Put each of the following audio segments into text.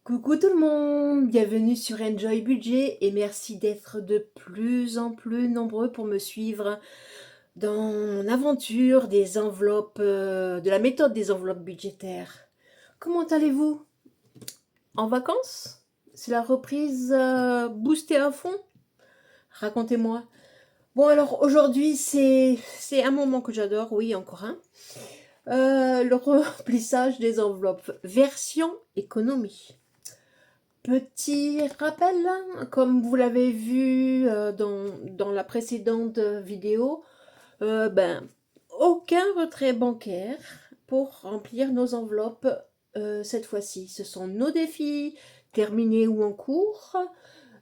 Coucou tout le monde, bienvenue sur Enjoy Budget et merci d'être de plus en plus nombreux pour me suivre dans mon aventure des enveloppes, de la méthode des enveloppes budgétaires. Comment allez-vous? En vacances? C'est la reprise boostée à fond? Racontez-moi. Bon alors aujourd'hui c'est un moment que j'adore, oui encore un. Le remplissage des enveloppes version économie. Petit rappel, hein, comme vous l'avez vu dans la précédente vidéo, aucun retrait bancaire pour remplir nos enveloppes cette fois-ci. Ce sont nos défis terminés ou en cours,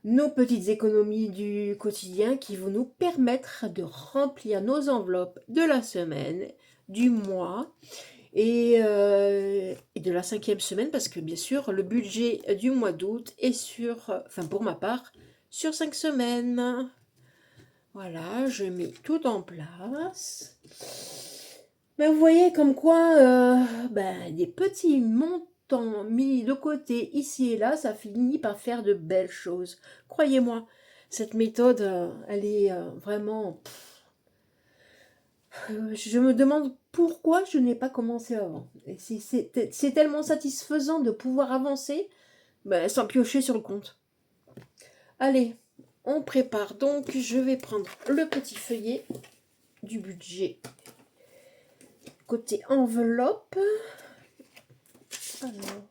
nos petites économies du quotidien qui vont nous permettre de remplir nos enveloppes de la semaine, du mois et de la 5e semaine, parce que bien sûr, le budget du mois d'août est pour ma part, sur 5 semaines. Voilà, je mets tout en place. Mais vous voyez comme quoi, des petits montants mis de côté ici et là, ça finit par faire de belles choses. Croyez-moi, cette méthode, elle est vraiment... je me demande pourquoi je n'ai pas commencé avant. Et c'est tellement satisfaisant de pouvoir avancer sans piocher sur le compte. Allez, on prépare donc. Je vais prendre le petit feuillet du budget. Côté enveloppe. Alors,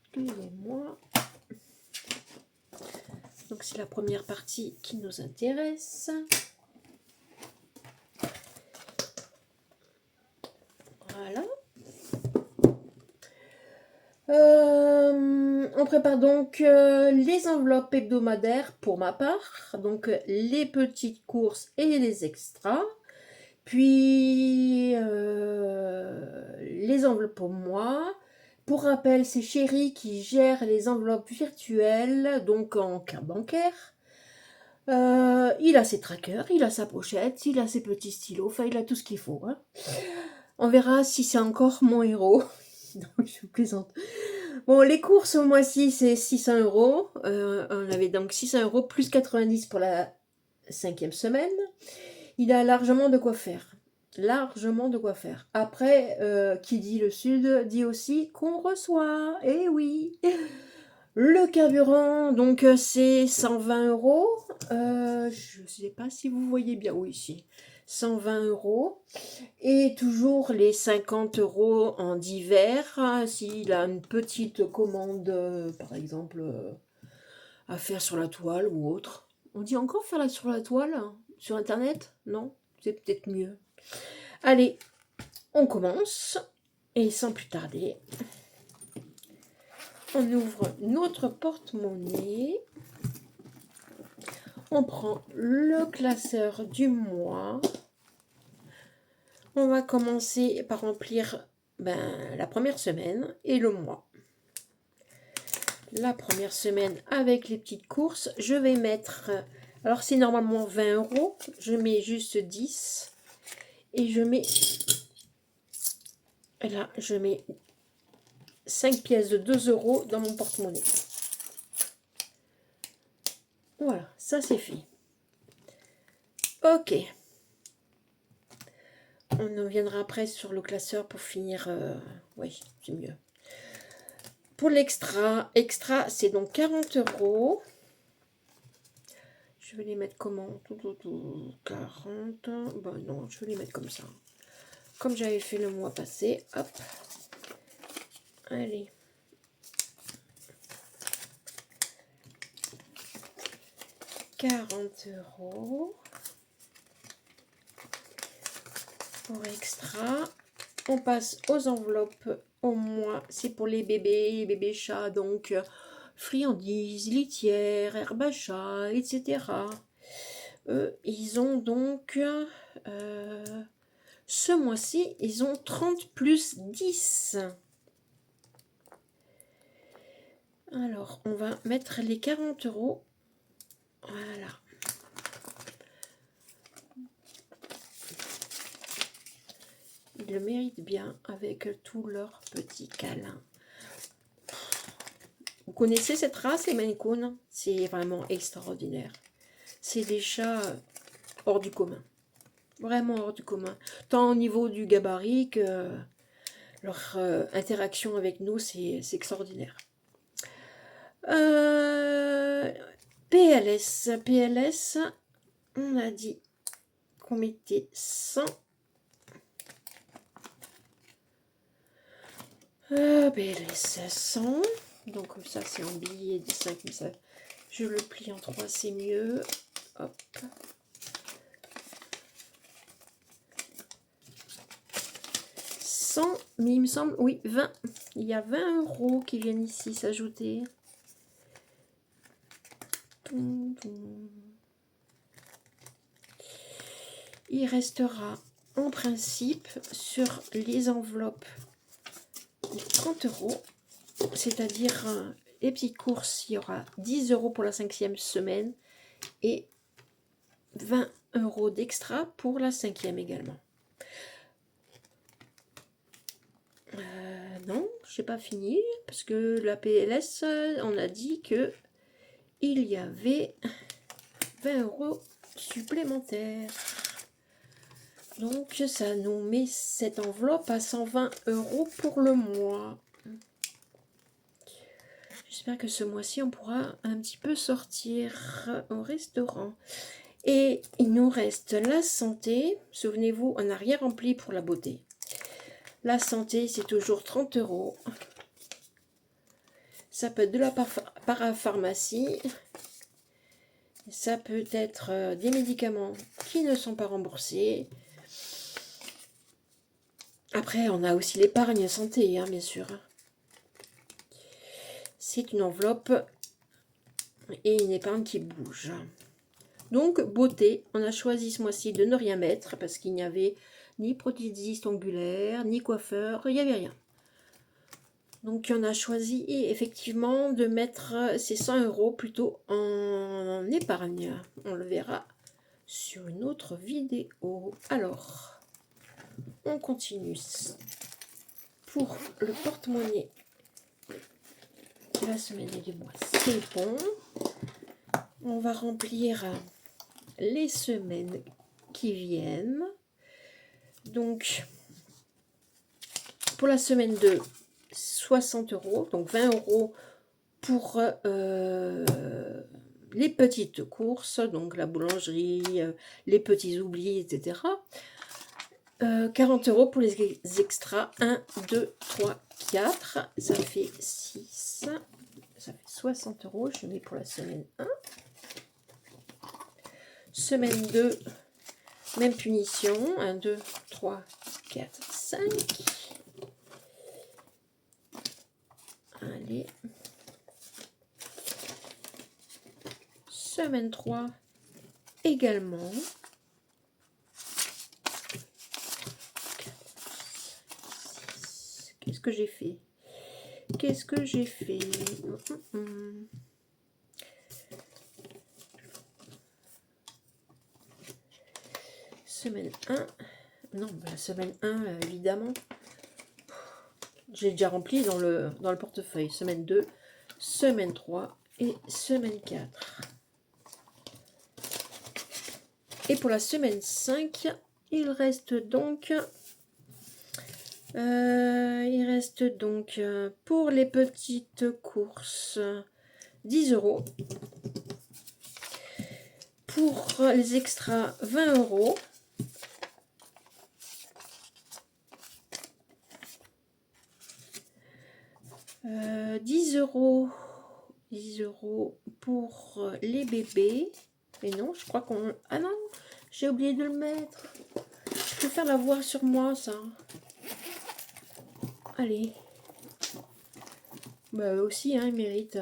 excusez-moi. Donc c'est la première partie qui nous intéresse. Voilà. On prépare donc les enveloppes hebdomadaires pour ma part, donc les petites courses et les extras, puis les enveloppes pour moi. Pour rappel, c'est Chéri qui gère les enveloppes virtuelles, donc en carte bancaire. Il a ses trackers, il a sa pochette, il a ses petits stylos, enfin il a tout ce qu'il faut, hein. On verra si c'est encore mon héros. Non, je plaisante. Bon, les courses au mois-ci, c'est 600 euros. On avait donc 600 euros plus 90 pour la 5e semaine. Il a largement de quoi faire. Largement de quoi faire. Après, qui dit le Sud, dit aussi qu'on reçoit. Eh oui. Le carburant, donc c'est 120 euros. Je ne sais pas si vous voyez bien. Oui, ici. 120 euros. Et toujours les 50 euros en divers, s'il a une petite commande, par exemple, à faire sur la toile ou autre. On dit encore faire sur la toile, sur Internet? Non, c'est peut-être mieux. Allez, on commence. Et sans plus tarder, on ouvre notre porte-monnaie. On prend le classeur du mois. On va commencer par remplir la première semaine et le mois. La première semaine avec les petites courses, je vais mettre, alors c'est normalement 20 euros, je mets juste 10 et je mets, là je mets 5 pièces de 2 euros dans mon porte-monnaie. Voilà, ça c'est fait. Ok. On en viendra après sur le classeur pour finir. Oui, c'est mieux. Pour l'extra, c'est donc 40 euros. Je vais les mettre comment? 40. Bon, non, je vais les mettre comme ça. Comme j'avais fait le mois passé. Hop. Allez. €40 pour extra. On passe aux enveloppes au mois. C'est pour les bébés chats, donc friandises, litières, herbe à chat, etc. Ils ont donc ce mois-ci, ils ont 30 plus 10. Alors, on va mettre les 40 euros. Voilà. Ils le méritent bien avec tous leurs petits câlins. Vous connaissez cette race, les Maine Coon? C'est vraiment extraordinaire. C'est des chats hors du commun. Vraiment hors du commun. Tant au niveau du gabarit que leur interaction avec nous, c'est extraordinaire. PLS. PLS, on a dit qu'on mettait 100. PLS 100. Donc comme ça, c'est en billets de 5, mais ça, je le plie en 3, c'est mieux. Hop. 100, mais il me semble, oui, 20. Il y a 20 € qui viennent ici s'ajouter. Il restera en principe sur les enveloppes 30 €, c'est-à-dire les petites courses, il y aura 10 € pour la 5e semaine et 20 € d'extra pour la 5e également. Non, je n'ai pas fini parce que la PLS, on a dit que il y avait 20 € supplémentaires. Donc ça nous met cette enveloppe à 120 € pour le mois. J'espère que ce mois-ci on pourra un petit peu sortir au restaurant. Et il nous reste la santé. Souvenez-vous, on n'a rien rempli pour la beauté. La santé, c'est toujours 30 €. Ça peut être de la parapharmacie. Ça peut être des médicaments qui ne sont pas remboursés. Après, on a aussi l'épargne santé, hein, bien sûr. C'est une enveloppe et une épargne qui bouge. Donc, beauté, on a choisi ce mois-ci de ne rien mettre parce qu'il n'y avait ni prothésiste ongulaire, ni coiffeur, il n'y avait rien. Donc, on a choisi effectivement de mettre ces 100 € plutôt en épargne. On le verra sur une autre vidéo. Alors, on continue. Pour le porte-monnaie de la semaine et du mois, c'est bon. On va remplir les semaines qui viennent. Donc, pour la semaine 2, 60 €, donc 20 € pour les petites courses, donc la boulangerie, les petits oublis, etc. 40 € pour les extras. 1, 2, 3, 4. Ça fait 6. Ça fait 60 €. Je mets pour la semaine 1. Semaine 2, même punition. 1, 2, 3, 4, 5. Allez. Semaine 3 également. Qu'est-ce que j'ai fait? Qu'est-ce que j'ai fait? Semaine 1. Non, la semaine 1, évidemment. J'ai déjà rempli dans le portefeuille. Semaine 2, semaine 3 et semaine 4. Et pour la semaine 5, il reste donc pour les petites courses 10 €. Pour les extras 20 €. Euh, 10 €. 10 € pour les bébés. Et non, je crois qu'on... Ah non, j'ai oublié de le mettre. Je préfère l'avoir sur moi, ça. Allez. Bah aussi, hein, il mérite...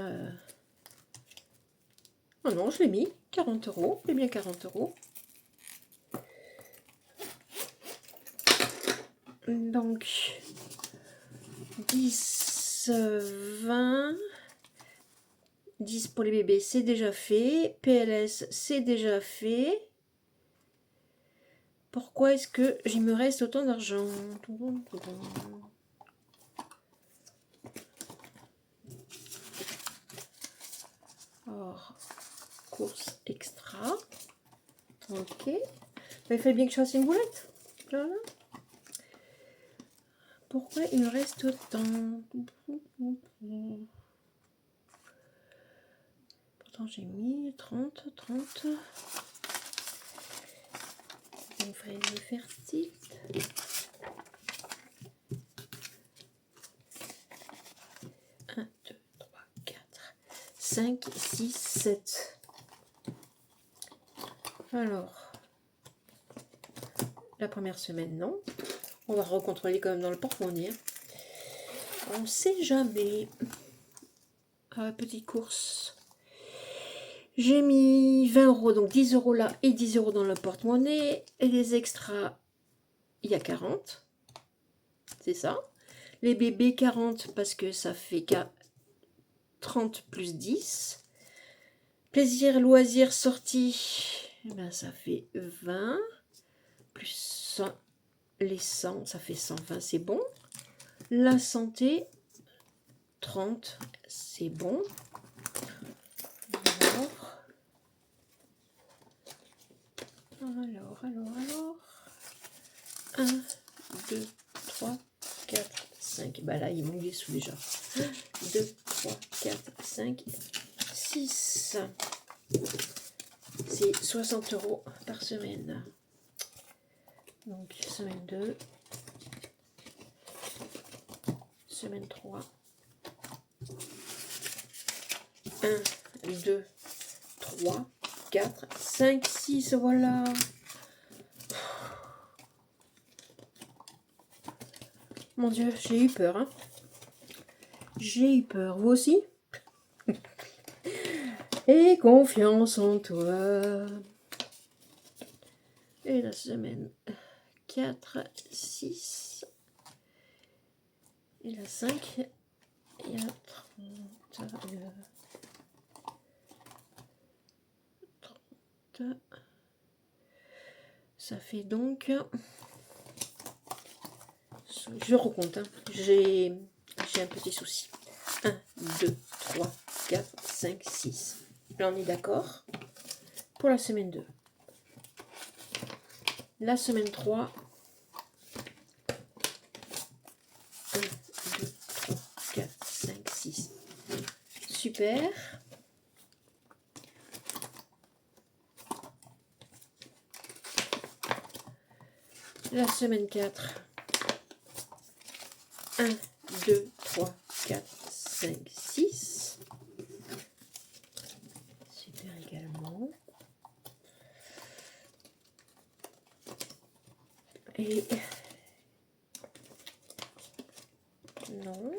Oh non, je l'ai mis. 40 €. C'est bien 40 €. Donc, 10, 20... 10 pour les bébés, c'est déjà fait. PLS, c'est déjà fait. Pourquoi est-ce que il me reste autant d'argent? Alors, course extra. Ok. Il fallait bien que je fasse une boulette. Voilà. Pourquoi il reste autant? Pourtant j'ai mis 30. On ferait les fertiles. 1, 2, 3, 4, 5, 6, 7. Alors, la première semaine, non. On va recontrôler quand même dans le porte-monnaie. On ne sait jamais. Petite course. J'ai mis 20 euros, donc 10 euros là et 10 euros dans le porte-monnaie. Et les extras, il y a 40. C'est ça. Les bébés, 40 parce que ça fait 30 plus 10. Plaisir, loisir, sortie, ben, ça fait 20. Plus 100, les 100, ça fait 120, c'est bon. La santé, 30, c'est bon. Alors. 1, 2, 3, 4, 5. Bah là, il manque des sous déjà. 2, 3, 4, 5, 6. C'est 60 euros par semaine. Donc, semaine 2. Semaine 3. 1, 2, 3, 4, 5, 6. Voilà. Mon Dieu, j'ai eu peur. Hein. J'ai eu peur. Vous aussi? Et confiance en toi. Et la semaine 4, 6. Et la 5. Il y a 30. 30. Ça fait donc... Je recompte. Hein. J'ai un petit souci. 1, 2, 3, 4, 5, 6. Là, on est d'accord. Pour la semaine 2. La semaine 3. 1, 2, 3, 4, 5, 6. Super. La semaine 4. 1, 2, 3, 4, 5, 6. Super également. Et non.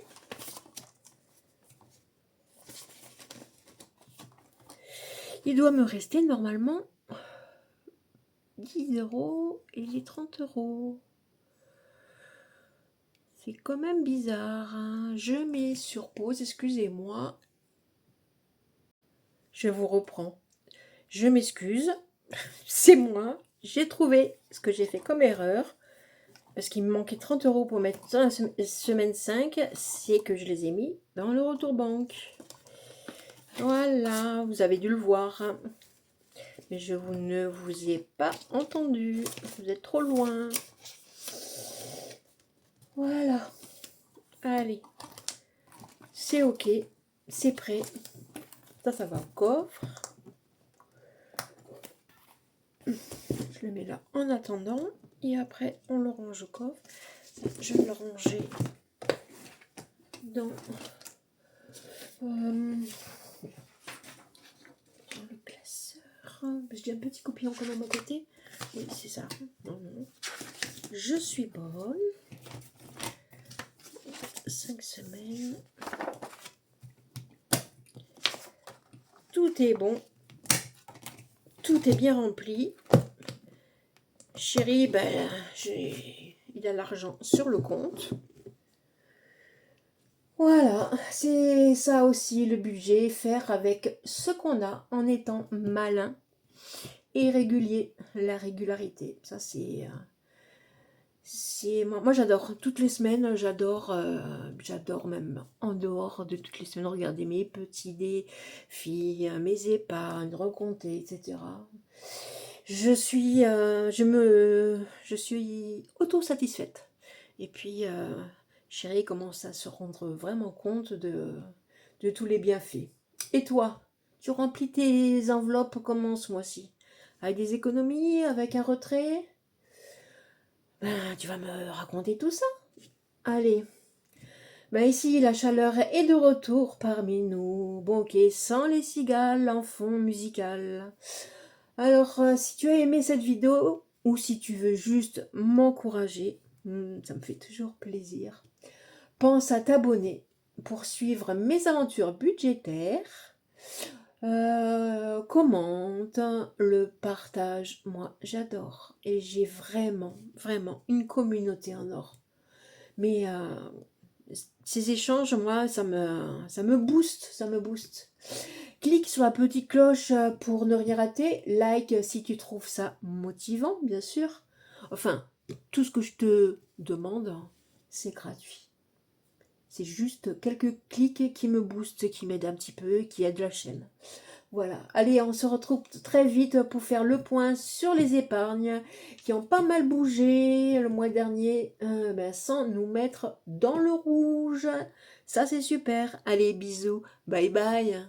Il doit me rester normalement 10 euros et les 30 euros. C'est quand même bizarre. Hein. Je mets sur pause, excusez-moi. Je vous reprends. Je m'excuse. C'est moi. J'ai trouvé ce que j'ai fait comme erreur. Parce qu'il me manquait 30 euros pour mettre dans la semaine 5. C'est que je les ai mis dans le retour banque. Voilà, vous avez dû le voir. Mais je ne vous ai pas entendu. Vous êtes trop loin. Voilà. Allez. C'est ok. C'est prêt. Ça va au coffre. Je le mets là en attendant. Et après, on le range au coffre. Je vais le ranger dans le classeur. J'ai un petit coupillon quand même à côté. Oui, c'est ça. Non. Je suis bonne. 5 semaines. Tout est bon. Tout est bien rempli. Chérie, ben, il a l'argent sur le compte. Voilà, c'est ça aussi le budget, faire avec ce qu'on a en étant malin et régulier. La régularité, ça c'est Moi j'adore, toutes les semaines, j'adore même en dehors de toutes les semaines regarder mes petits défis, mes épargnes, recompter, etc. Je suis auto-satisfaite. Et puis, chérie commence à se rendre vraiment compte de tous les bienfaits. Et toi, tu remplis tes enveloppes comment ce mois-ci? Avec des économies, avec un retrait? Ben, tu vas me raconter tout ça. Allez. Ben ici, la chaleur est de retour parmi nous. Bon, ok, sans les cigales en fond musical. Alors, si tu as aimé cette vidéo, ou si tu veux juste m'encourager, ça me fait toujours plaisir, pense à t'abonner pour suivre mes aventures budgétaires. Commente, le partage, moi j'adore. Et j'ai vraiment, vraiment une communauté en or. Mais ces échanges, moi, ça me booste, ça me booste. Clique sur la petite cloche pour ne rien rater. Like si tu trouves ça motivant, bien sûr. Enfin, tout ce que je te demande, c'est gratuit. C'est juste quelques clics qui me boostent, qui m'aident un petit peu, qui aident la chaîne. Voilà. Allez, on se retrouve très vite pour faire le point sur les épargnes qui ont pas mal bougé le mois dernier, sans nous mettre dans le rouge. Ça, c'est super. Allez, bisous. Bye bye.